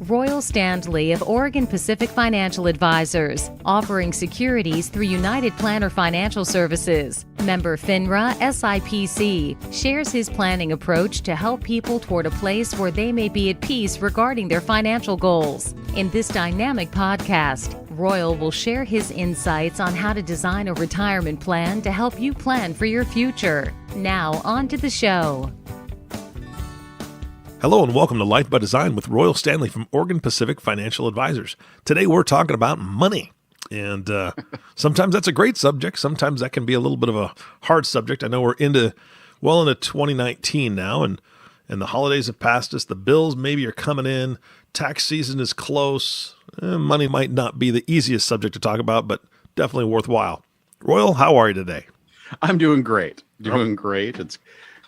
Royal Standley of Oregon Pacific Financial Advisors, offering securities through United Planner Financial Services. Member FINRA SIPC shares his planning approach to help people toward a place where they may be at peace regarding their financial goals. In this dynamic podcast, Royal will share his insights on how to design a retirement plan to help you plan for your future. Now, on to the show. Hello and welcome to Life by Design with Royal Standley from Oregon Pacific Financial Advisors. Today we're talking about money. And sometimes that's a great subject. Sometimes that can be a little bit of a hard subject. I know we're into 2019 now, and the holidays have passed us. The bills maybe are coming in. Tax season is close. Money might not be the easiest subject to talk about, but definitely worthwhile. Royal, how are you today? I'm doing great. It's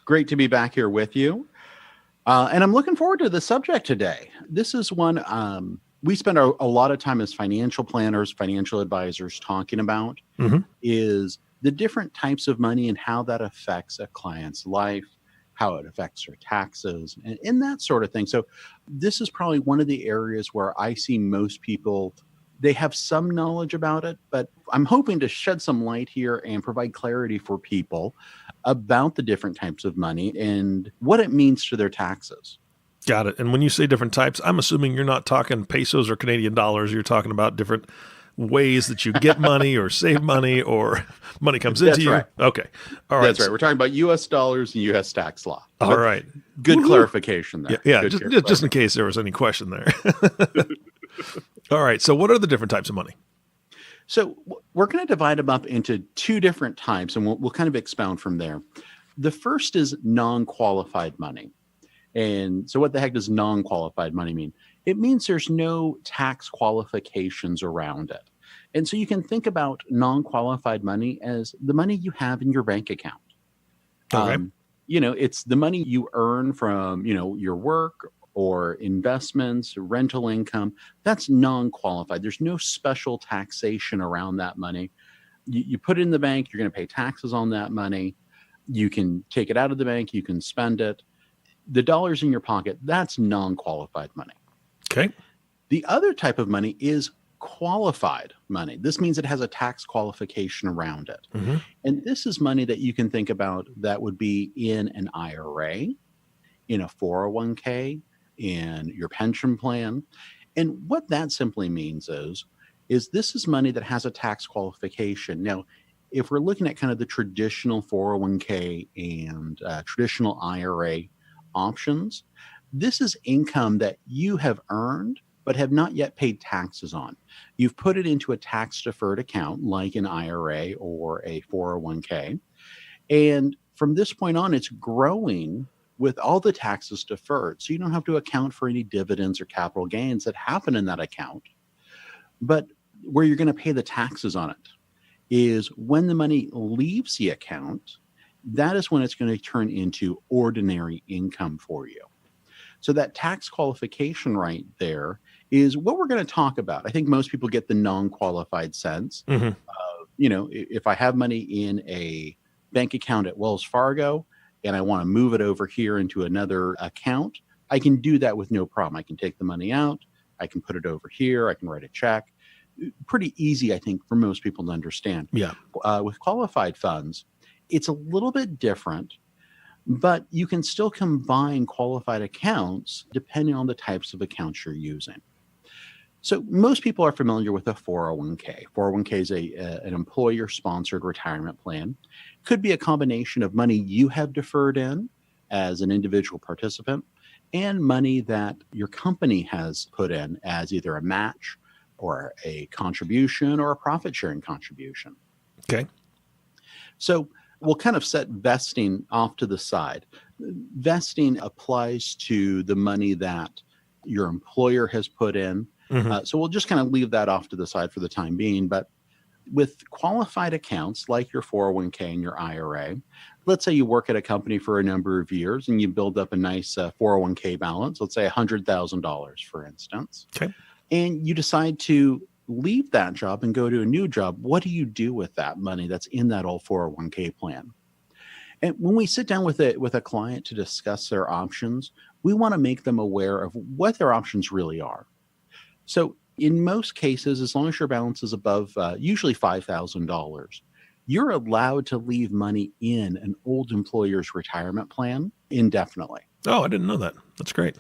great to be back here with you. And I'm looking forward to the subject today. This is one we spend a lot of time as financial planners, financial advisors talking about is the different types of money and how that affects a client's life, how it affects their taxes, and that sort of thing. So this is probably one of the areas where I see most people, they have some knowledge about it, but I'm hoping to shed some light here and provide clarity for people about the different types of money and what it means to their taxes. Got it. And when you say different types, I'm assuming you're not talking pesos or Canadian dollars. You're talking about different ways that you get money or save money or money comes into you. Right. Okay. All right. That's right. We're talking about U.S. dollars and U.S. tax law. All right. Good clarification there. Yeah. Just in case there was any question there. All right. So what are the different types of money? So we're going to divide them up into two different types, and we'll kind of expound from there. The first is non-qualified money. And so what the heck does non-qualified money mean? It means there's no tax qualifications around it. And so you can think about non-qualified money as the money you have in your bank account. Okay. It's the money you earn from, your work or investments, rental income. That's non-qualified. There's no special taxation around that money. You put it in the bank, you're going to pay taxes on that money. You can take it out of the bank, you can spend it. The dollars in your pocket, that's non-qualified money. Okay. The other type of money is qualified money. This means it has a tax qualification around it. Mm-hmm. And this is money that you can think about that would be in an IRA, in a 401k, in your pension plan. And what that simply means is this is money that has a tax qualification. Now, if we're looking at kind of the traditional 401k and traditional IRA options, this is income that you have earned but have not yet paid taxes on. You've put it into a tax-deferred account like an IRA or a 401k. And from this point on, it's growing with all the taxes deferred. So you don't have to account for any dividends or capital gains that happen in that account. But where you're going to pay the taxes on it is when the money leaves the account, that is when it's going to turn into ordinary income for you. So that tax qualification right there is what we're going to talk about. I think most people get the non-qualified sense of, if I have money in a bank account at Wells Fargo and I want to move it over here into another account, I can do that with no problem. I can take the money out, I can put it over here, I can write a check. Pretty easy, I think, for most people to understand. Yeah. With qualified funds, it's a little bit different, but you can still combine qualified accounts depending on the types of accounts you're using. So most people are familiar with a 401k. 401k is an employer-sponsored retirement plan. Could be a combination of money you have deferred in as an individual participant and money that your company has put in as either a match or a contribution or a profit-sharing contribution. Okay. So we'll kind of set vesting off to the side. Vesting applies to the money that your employer has put in. Mm-hmm. So we'll just kind of leave that off to the side for the time being. But with qualified accounts like your 401k and your IRA, let's say you work at a company for a number of years and you build up a nice 401k balance, let's say $100,000, for instance. Okay. And you decide to leave that job and go to a new job. What do you do with that money that's in that old 401k plan? And when we sit down with a client to discuss their options, we want to make them aware of what their options really are. So in most cases, as long as your balance is above usually $5,000, you're allowed to leave money in an old employer's retirement plan indefinitely. Oh, I didn't know that. That's great.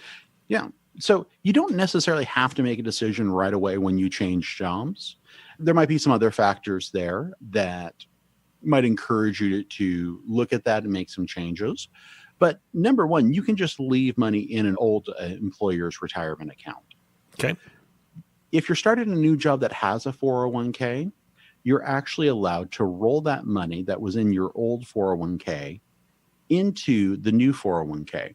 Yeah. So you don't necessarily have to make a decision right away when you change jobs. There might be some other factors there that might encourage you to look at that and make some changes. But number one, you can just leave money in an old employer's retirement account. Okay. If you're starting a new job that has a 401k, you're actually allowed to roll that money that was in your old 401k into the new 401k.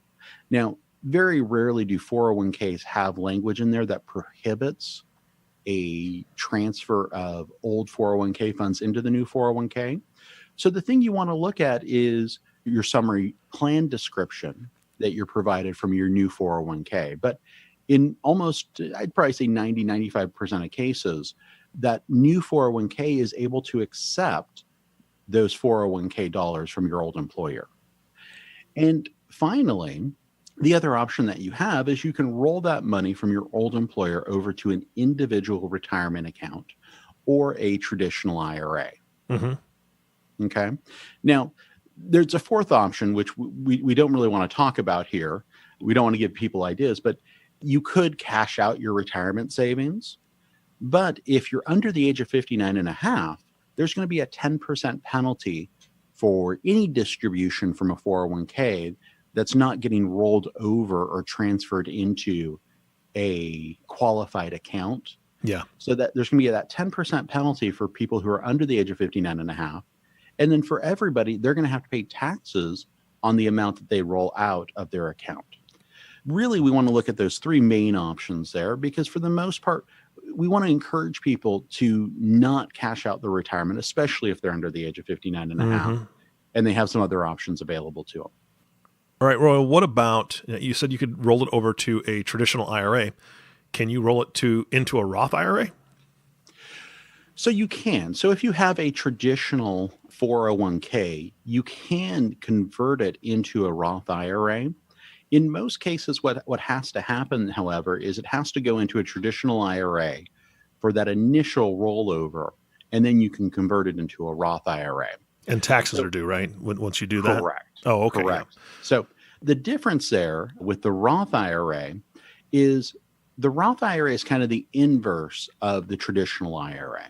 Now, very rarely do 401ks have language in there that prohibits a transfer of old 401k funds into the new 401k. So the thing you want to look at is your summary plan description that you're provided from your new 401k. But in almost, I'd probably say 90-95% of cases, that new 401k is able to accept those 401k dollars from your old employer. And finally, the other option that you have is you can roll that money from your old employer over to an individual retirement account or a traditional IRA. Mm-hmm. Okay. Now, there's a fourth option, which we don't really want to talk about here. We don't want to give people ideas, but you could cash out your retirement savings. But if you're under the age of 59 and a half, there's going to be a 10% penalty for any distribution from a 401k that's not getting rolled over or transferred into a qualified account. Yeah. So that there's going to be that 10% penalty for people who are under the age of 59 and a half. And then for everybody, they're going to have to pay taxes on the amount that they roll out of their account. Really, we want to look at those three main options there because for the most part, we want to encourage people to not cash out their retirement, especially if they're under the age of 59 and a half, and they have some other options available to them. All right, Royal, what about, you said you could roll it over to a traditional IRA. Can you roll it into a Roth IRA? So you can. So if you have a traditional 401k, you can convert it into a Roth IRA. In most cases, what has to happen, however, is it has to go into a traditional IRA for that initial rollover, and then you can convert it into a Roth IRA. And taxes are due, right? Once you do that? Correct. Oh, okay. Correct. Yeah. So the difference there with the Roth IRA is the Roth IRA is kind of the inverse of the traditional IRA.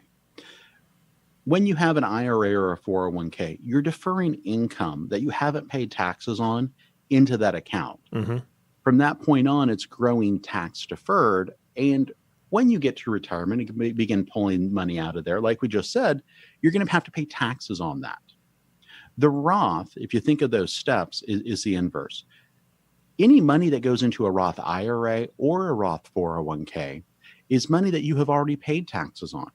When you have an IRA or a 401k, you're deferring income that you haven't paid taxes on into that account. Mm-hmm. From that point on, it's growing tax deferred. And when you get to retirement, you can begin pulling money out of there. Like we just said, you're going to have to pay taxes on that. The Roth, if you think of those steps, is the inverse. Any money that goes into a Roth IRA or a Roth 401k is money that you have already paid taxes on.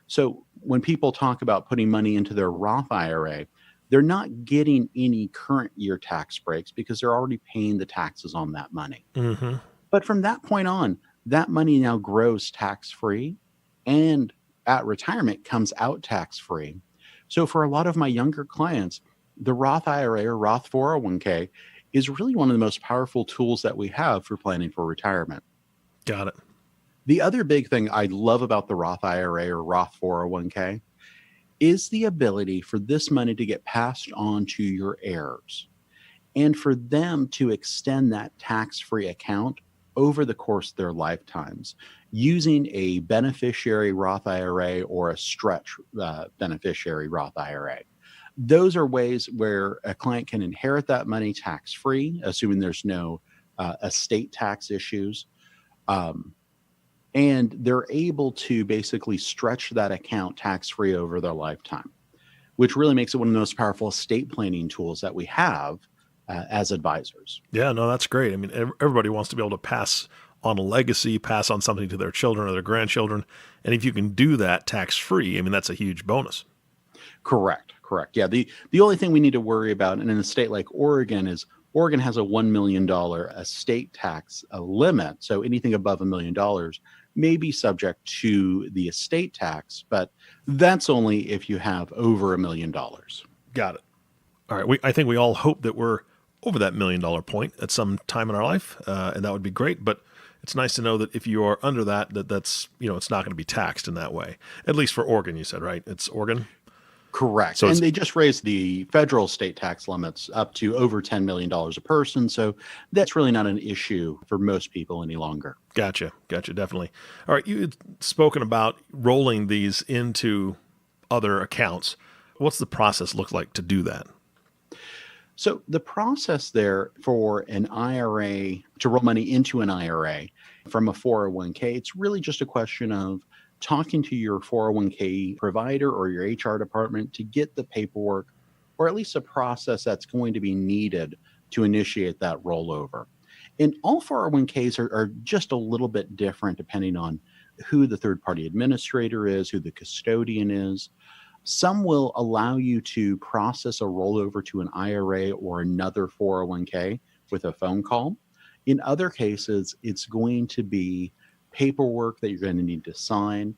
So when people talk about putting money into their Roth IRA, they're not getting any current year tax breaks because they're already paying the taxes on that money. Mm-hmm. But from that point on, that money now grows tax-free and at retirement comes out tax-free. So for a lot of my younger clients, the Roth IRA or Roth 401k is really one of the most powerful tools that we have for planning for retirement. Got it. The other big thing I love about the Roth IRA or Roth 401k is the ability for this money to get passed on to your heirs and for them to extend that tax-free account over the course of their lifetimes using a beneficiary Roth IRA or a stretch beneficiary Roth IRA. Those are ways where a client can inherit that money tax-free, assuming there's no estate tax issues. And they're able to basically stretch that account tax-free over their lifetime, which really makes it one of the most powerful estate planning tools that we have as advisors. Yeah, no, that's great. I mean, everybody wants to be able to pass on a legacy, pass on something to their children or their grandchildren. And if you can do that tax-free, I mean, that's a huge bonus. Correct. Yeah, the only thing we need to worry about in a state like Oregon is Oregon has a $1 million estate tax limit. So anything above $1 million may be subject to the estate tax, but that's only if you have over $1 million. Got it. All right. I think we all hope that we're over that $1 million point at some time in our life, and that would be great. But it's nice to know that if you are under that's it's not going to be taxed in that way. At least for Oregon, you said, right? It's Oregon. Correct. So And they just raised the federal state tax limits up to over $10 million a person. So that's really not an issue for most people any longer. Gotcha. Definitely. All right. You had spoken about rolling these into other accounts. What's the process look like to do that? So the process there for an IRA to roll money into an IRA from a 401k, it's really just a question of talking to your 401k provider or your HR department to get the paperwork or at least a process that's going to be needed to initiate that rollover. And all 401ks are just a little bit different depending on who the third party administrator is, who the custodian is. Some will allow you to process a rollover to an IRA or another 401k with a phone call. In other cases, it's going to be paperwork that you're going to need to sign.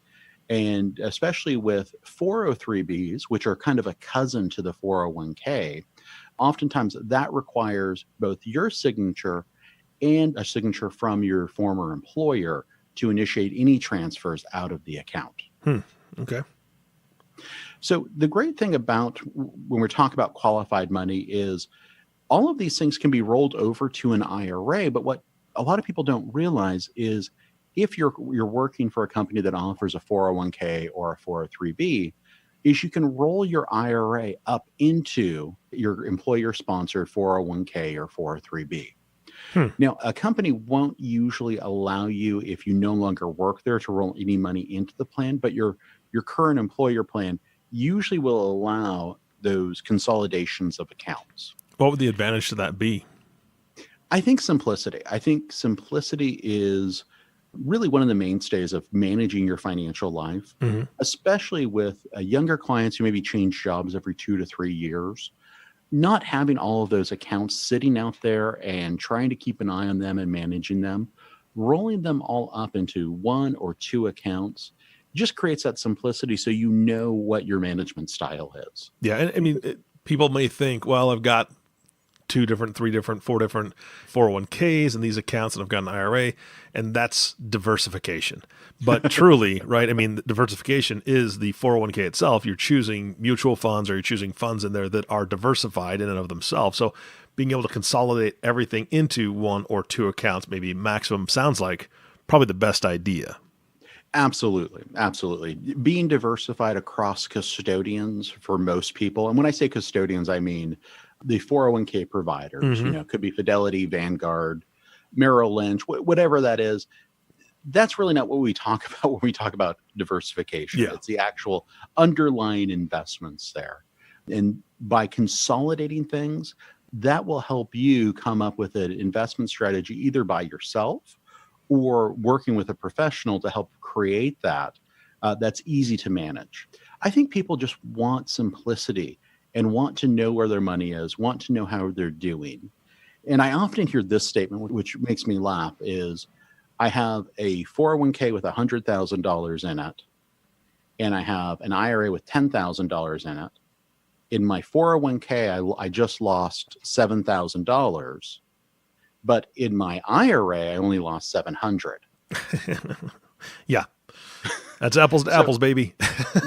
And especially with 403bs, which are kind of a cousin to the 401k, oftentimes that requires both your signature and a signature from your former employer to initiate any transfers out of the account. Okay. So the great thing about when we're talking about qualified money is all of these things can be rolled over to an IRA. But what a lot of people don't realize is if you're working for a company that offers a 401k or a 403b, is you can roll your IRA up into your employer-sponsored 401k or 403b. Now, a company won't usually allow you, if you no longer work there, to roll any money into the plan, but your current employer plan usually will allow those consolidations of accounts. What would the advantage to that be? I think simplicity. I think simplicity is really one of the mainstays of managing your financial life, especially with younger clients who maybe change jobs every 2 to 3 years. Not having all of those accounts sitting out there and trying to keep an eye on them and managing them, rolling them all up into 1 or 2 accounts just creates that simplicity so you know what your management style is. Yeah. And I mean, people may think, well, I've got 2 different, 3 different, 4 different 401ks and these accounts, and I've got an IRA, and that's diversification. But truly, right, I mean, diversification is the 401k itself. You're choosing mutual funds or you're choosing funds in there that are diversified in and of themselves. So being able to consolidate everything into 1 or 2 accounts, maybe maximum, sounds like probably the best idea. Absolutely. Being diversified across custodians for most people, and when I say custodians, I mean the 401k providers, it could be Fidelity, Vanguard, Merrill Lynch, whatever that is. That's really not what we talk about when we talk about diversification. Yeah. It's the actual underlying investments there. And by consolidating things, that will help you come up with an investment strategy either by yourself or working with a professional to help create that. That's easy to manage. I think people just want simplicity and want to know where their money is, want to know how they're doing. And I often hear this statement, which makes me laugh, is I have a 401k with $100,000 in it, and I have an IRA with $10,000 in it. In my 401k, I just lost $7,000, but in my IRA, I only lost $700. Yeah. That's apples to apples, baby.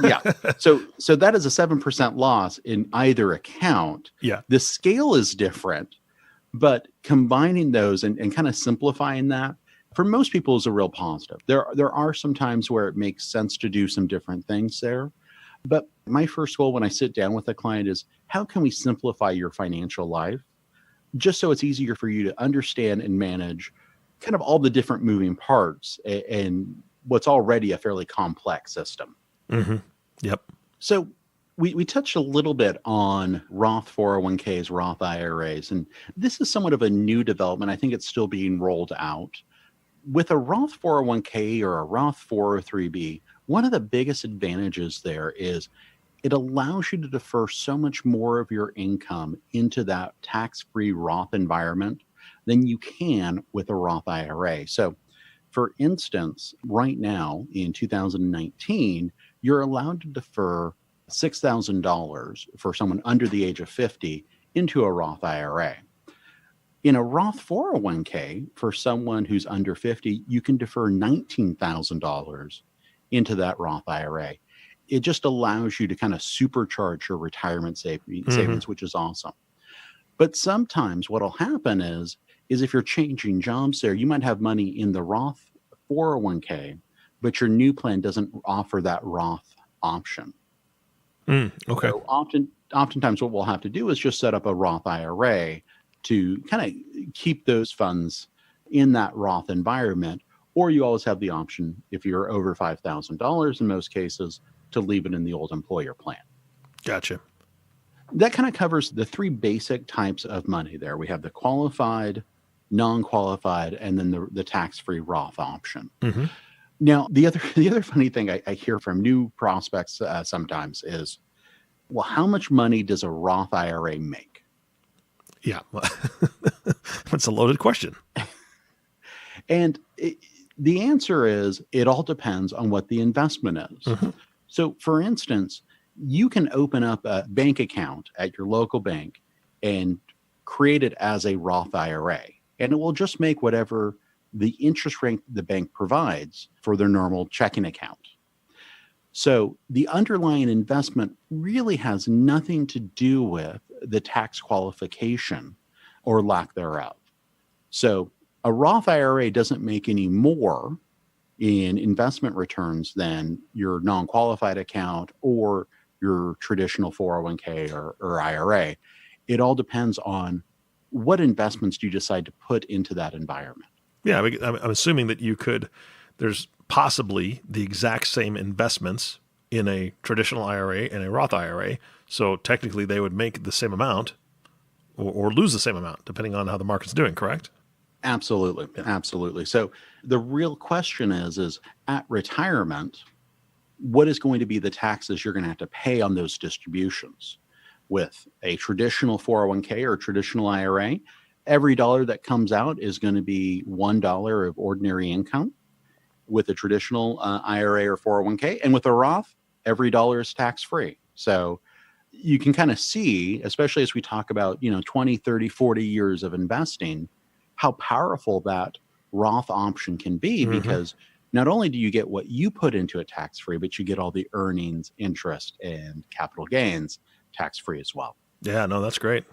Yeah. So that is a 7% loss in either account. Yeah. The scale is different, but combining those and kind of simplifying that for most people is a real positive. There are some times where it makes sense to do some different things there. But my first goal when I sit down with a client is how can we simplify your financial life just so it's easier for you to understand and manage kind of all the different moving parts and what's already a fairly complex system. Yep. So we touched a little bit on Roth 401ks, Roth IRAs, and this is somewhat of a new development. I think it's still being rolled out. With a Roth 401k or a Roth 403b, one of the biggest advantages there is it allows you to defer so much more of your income into that tax-free Roth environment than you can with a Roth IRA. So for instance, right now in 2019, you're allowed to defer $6,000 for someone under the age of 50 into a Roth IRA. In a Roth 401k, for someone who's under 50, you can defer $19,000 into that Roth IRA. It just allows you to kind of supercharge your retirement savings, which is awesome. But sometimes what will happen is if you're changing jobs there, you might have money in the Roth 401k, but your new plan doesn't offer that Roth option. Okay. So oftentimes what we'll have to do is just set up a Roth IRA to kind of keep those funds in that Roth environment, or you always have the option, if you're over $5,000 in most cases, to leave it in the old employer plan. Gotcha. That kind of covers the three basic types of money there. We have the qualified, non-qualified, and then the tax-free Roth option. Now, the other funny thing I hear from new prospects sometimes is, well, how much money does a Roth IRA make? Yeah. That's a loaded question. And the answer is, it all depends on what the investment is. So, for instance, you can open up a bank account at your local bank and create it as a Roth IRA, and it will just make whatever the interest rate the bank provides for their normal checking account. So the underlying investment really has nothing to do with the tax qualification or lack thereof. So a Roth IRA doesn't make any more in investment returns than your non-qualified account or your traditional 401k or IRA. It all depends on what investments do you decide to put into that environment. Yeah, I'm assuming that there's possibly the exact same investments in a traditional IRA and a Roth IRA. So technically they would make the same amount or lose the same amount, depending on how the market's doing, correct? Absolutely. Yeah. Absolutely. So the real question is at retirement, what is going to be the taxes you're going to have to pay on those distributions? With a traditional 401k or traditional IRA, every dollar that comes out is going to be $1 of ordinary income. With a traditional IRA or 401k, and with a Roth, every dollar is tax-free. So you can kind of see, especially as we talk about, 20, 30, 40 years of investing, how powerful that Roth option can be, because not only do you get what you put into it tax-free, but you get all the earnings, interest, and capital gains tax-free as well. Yeah, no, that's great.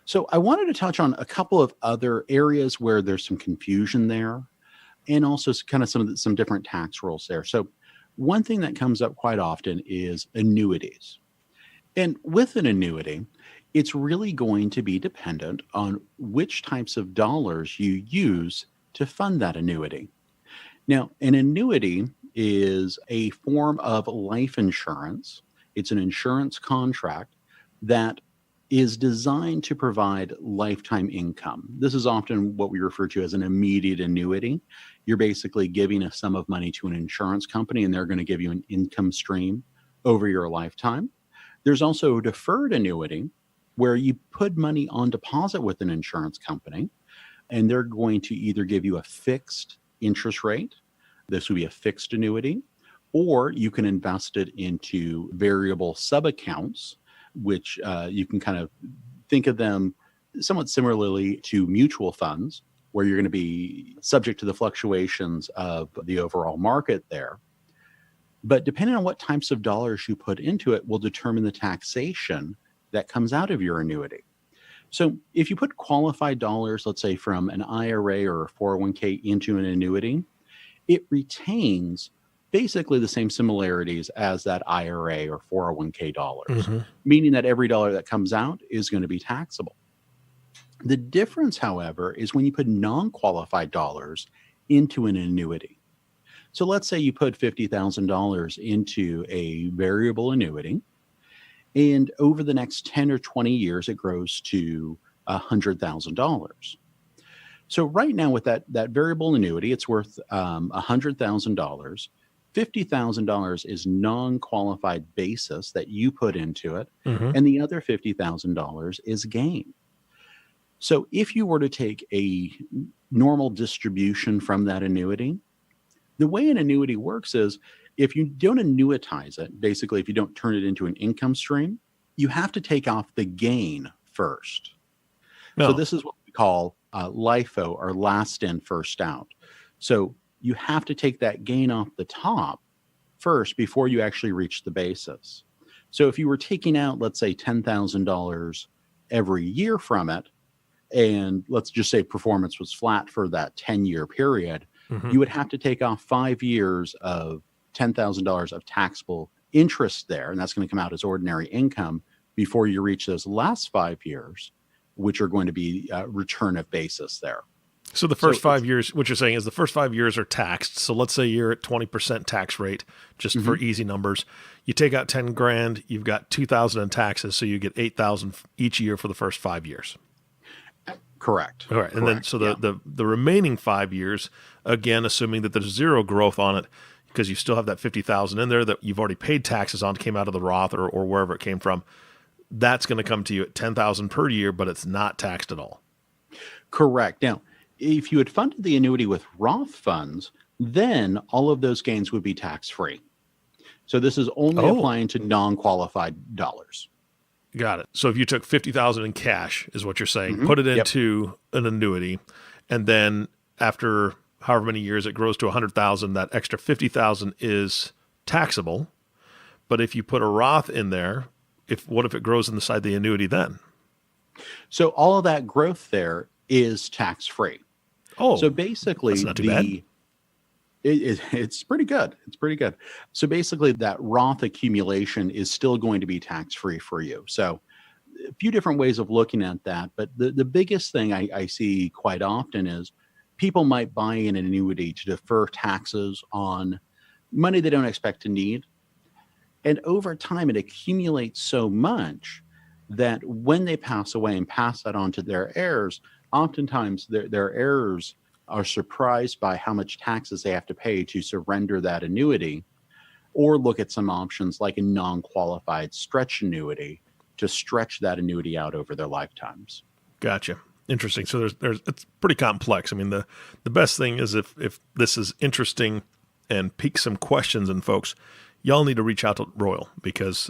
So I wanted to touch on a couple of other areas where there's some confusion there, and also kind of some different tax rules there. So one thing that comes up quite often is annuities. And with an annuity, it's really going to be dependent on which types of dollars you use to fund that annuity. Now, an annuity is a form of life insurance. It's an insurance contract that is designed to provide lifetime income. This is often what we refer to as an immediate annuity. You're basically giving a sum of money to an insurance company, and they're going to give you an income stream over your lifetime. There's also a deferred annuity where you put money on deposit with an insurance company, and they're going to either give you a fixed interest rate. This would be a fixed annuity, or you can invest it into variable sub-accounts, which you can kind of think of them somewhat similarly to mutual funds, where you're going to be subject to the fluctuations of the overall market there. But depending on what types of dollars you put into it will determine the taxation that comes out of your annuity. So if you put qualified dollars, let's say from an IRA or a 401k into an annuity, it retains basically the same similarities as that IRA or 401k dollars, meaning that every dollar that comes out is going to be taxable. The difference, however, is when you put non-qualified dollars into an annuity. So let's say you put $50,000 into a variable annuity, and over the next 10 or 20 years, it grows to $100,000. So right now with that variable annuity, it's worth $100,000. $50,000 is non-qualified basis that you put into it, and the other $50,000 is gain. So if you were to take a normal distribution from that annuity, the way an annuity works is If you don't annuitize it, basically, if you don't turn it into an income stream, you have to take off the gain first. So No. this is what we call LIFO, or last in, first out. So you have to take that gain off the top first before you actually reach the basis. So if you were taking out, let's say, $10,000 every year from it, and let's just say performance was flat for that 10-year period, you would have to take off 5 years of $10,000 of taxable interest there, and that's going to come out as ordinary income before you reach those last 5 years, which are going to be return of basis there. So the first 5 years, what you're saying is the first 5 years are taxed. So let's say you're at 20% tax rate, just for easy numbers. You take out 10 grand, you've got 2,000 in taxes, so you get 8,000 each year for the first 5 years. Correct. All right. And then so the remaining 5 years, again, assuming that there's zero growth on it, because you still have that 50,000 in there that you've already paid taxes on, came out of the Roth or wherever it came from, that's going to come to you at 10,000 per year, but it's not taxed at all. Correct. Now, if you had funded the annuity with Roth funds, then all of those gains would be tax-free. So this is only applying to non-qualified dollars. Got it. So if you took 50,000 in cash, is what you're saying, put it into an annuity, and then after however many years it grows to 100,000, that extra 50,000 is taxable. But if you put a Roth in there, what if it grows inside the annuity then? So all of that growth there is tax-free. Oh, so basically, that's not too bad. It's pretty good. It's pretty good. So basically, that Roth accumulation is still going to be tax-free for you. So a few different ways of looking at that. But the biggest thing I see quite often is people might buy an annuity to defer taxes on money they don't expect to need. And over time, it accumulates so much that when they pass away and pass that on to their heirs, oftentimes their heirs are surprised by how much taxes they have to pay to surrender that annuity, or look at some options like a non-qualified stretch annuity to stretch that annuity out over their lifetimes. Gotcha. Interesting. So there's it's pretty complex. I mean, the best thing is if this is interesting and piques some questions in folks, y'all need to reach out to Royal, because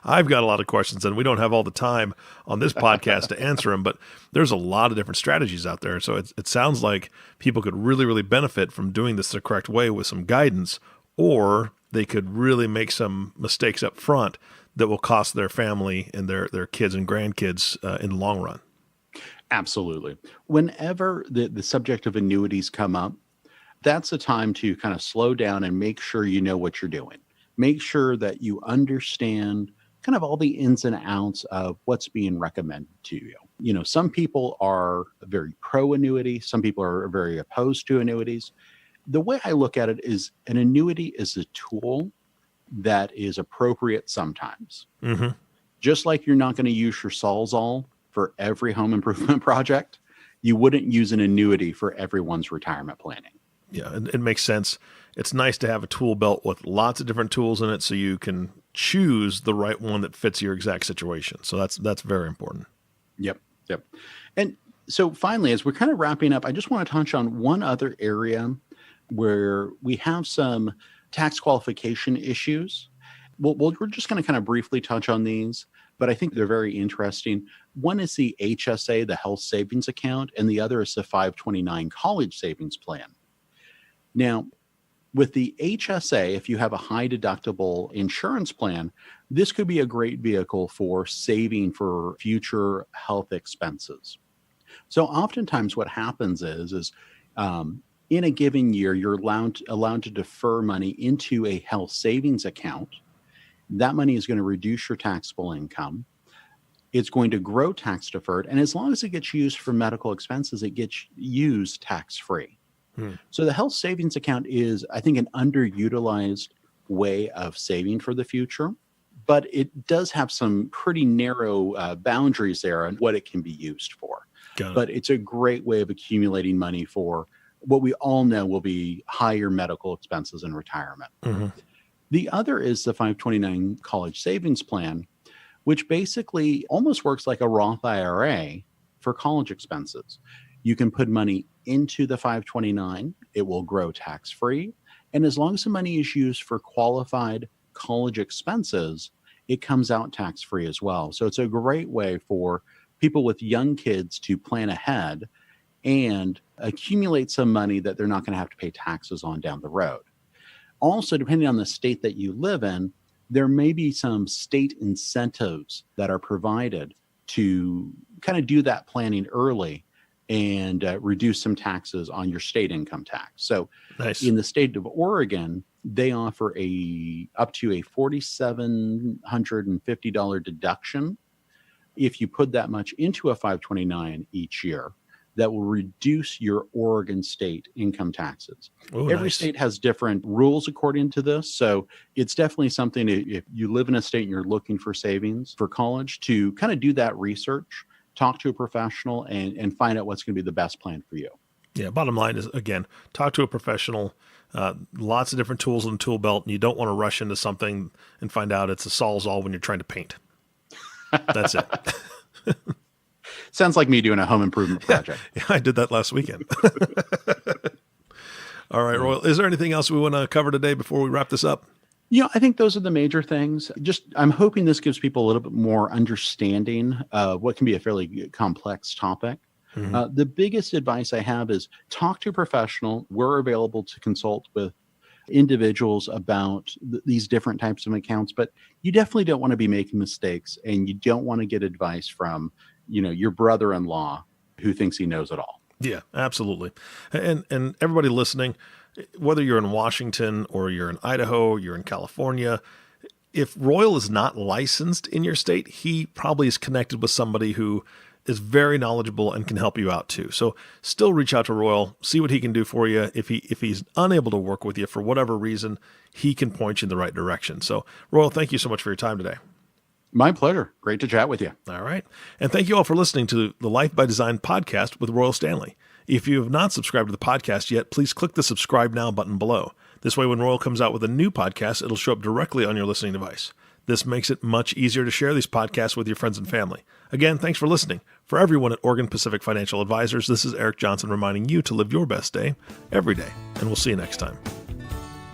I've got a lot of questions and we don't have all the time on this podcast to answer them, but there's a lot of different strategies out there. So it sounds like people could really, really benefit from doing this the correct way with some guidance, or they could really make some mistakes up front that will cost their family and their kids and grandkids in the long run. Absolutely. Whenever the subject of annuities come up, that's a time to kind of slow down and make sure you know what you're doing. Make sure that you understand kind of all the ins and outs of what's being recommended to you. You know, some people are very pro annuity. Some people are very opposed to annuities. The way I look at it is an annuity is a tool that is appropriate sometimes. Just like you're not going to use your Sawzall for every home improvement project, you wouldn't use an annuity for everyone's retirement planning. Yeah, it makes sense. It's nice to have a tool belt with lots of different tools in it so you can choose the right one that fits your exact situation. So that's very important. Yep. And so finally, as we're kind of wrapping up, I just want to touch on one other area where we have some tax qualification issues. We're just going to kind of briefly touch on these, but I think they're very interesting. One is the HSA, the health savings account, and the other is the 529 college savings plan. Now, with the HSA, if you have a high deductible insurance plan, this could be a great vehicle for saving for future health expenses. So oftentimes what happens is in a given year, you're allowed to defer money into a health savings account. That money is going to reduce your taxable income. It's going to grow tax deferred. And as long as it gets used for medical expenses, it gets used tax-free. So the health savings account is, I think, an underutilized way of saving for the future, but it does have some pretty narrow boundaries there on what it can be used for. But it's a great way of accumulating money for what we all know will be higher medical expenses in retirement. The other is the 529 college savings plan, which basically almost works like a Roth IRA for college expenses. You can put money into the 529. It will grow tax-free. And as long as the money is used for qualified college expenses, it comes out tax-free as well. So it's a great way for people with young kids to plan ahead and accumulate some money that they're not going to have to pay taxes on down the road. Also, depending on the state that you live in, there may be some state incentives that are provided to kind of do that planning early and reduce some taxes on your state income tax. So Nice. in the state of Oregon, they offer up to a $4,750 deduction if you put that much into a 529 each year. That will reduce your Oregon state income taxes. Oh, Every nice. state has different rules according to this. So it's definitely something, if you live in a state and you're looking for savings for college, to kind of do that research, talk to a professional, and find out what's going to be the best plan for you. Yeah, bottom line is, again, talk to a professional. Lots of different tools in the tool belt, and you don't want to rush into something and find out it's a Sawzall when you're trying to paint. That's it. Sounds like me doing a home improvement project. Yeah, I did that last weekend. All right, Royal, is there anything else we want to cover today before we wrap this up? I think those are the major things. I'm hoping this gives people a little bit more understanding of what can be a fairly complex topic. Mm-hmm. The biggest advice I have is talk to a professional. We're available to consult with individuals about these different types of accounts, but you definitely don't want to be making mistakes, and you don't want to get advice from, your brother-in-law who thinks he knows it all. Yeah, absolutely. And everybody listening, whether you're in Washington or you're in Idaho, you're in California, if Royal is not licensed in your state, he probably is connected with somebody who is very knowledgeable and can help you out too. So still reach out to Royal, see what he can do for you. If he's unable to work with you for whatever reason, he can point you in the right direction. So Royal, thank you so much for your time today. My pleasure. Great to chat with you. All right. And thank you all for listening to the Life by Design podcast with Royal Standley. If you have not subscribed to the podcast yet, please click the subscribe now button below. This way, when Royal comes out with a new podcast, it'll show up directly on your listening device. This makes it much easier to share these podcasts with your friends and family. Again, thanks for listening. For everyone at Oregon Pacific Financial Advisors, this is Eric Johnson reminding you to live your best day every day. And we'll see you next time.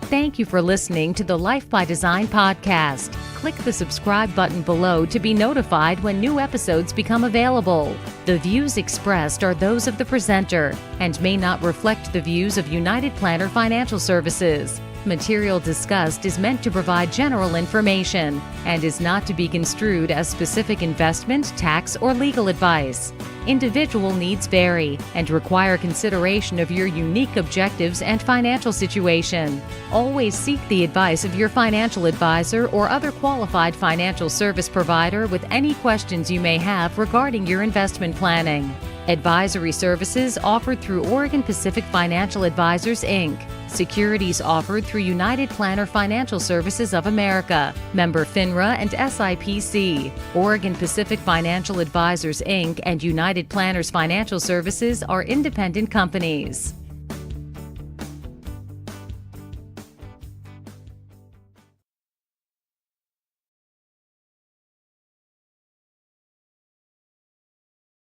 Thank you for listening to the Life by Design podcast. Click the subscribe button below to be notified when new episodes become available. The views expressed are those of the presenter and may not reflect the views of United Planner Financial Services. Material discussed is meant to provide general information and is not to be construed as specific investment, tax, or legal advice. Individual needs vary and require consideration of your unique objectives and financial situation. Always seek the advice of your financial advisor or other qualified financial service provider with any questions you may have regarding your investment planning. Advisory services offered through Oregon Pacific Financial Advisors, Inc. Securities offered through United Planner Financial Services of America, member FINRA and SIPC. Oregon Pacific Financial Advisors, Inc. and United Planners Financial Services are independent companies.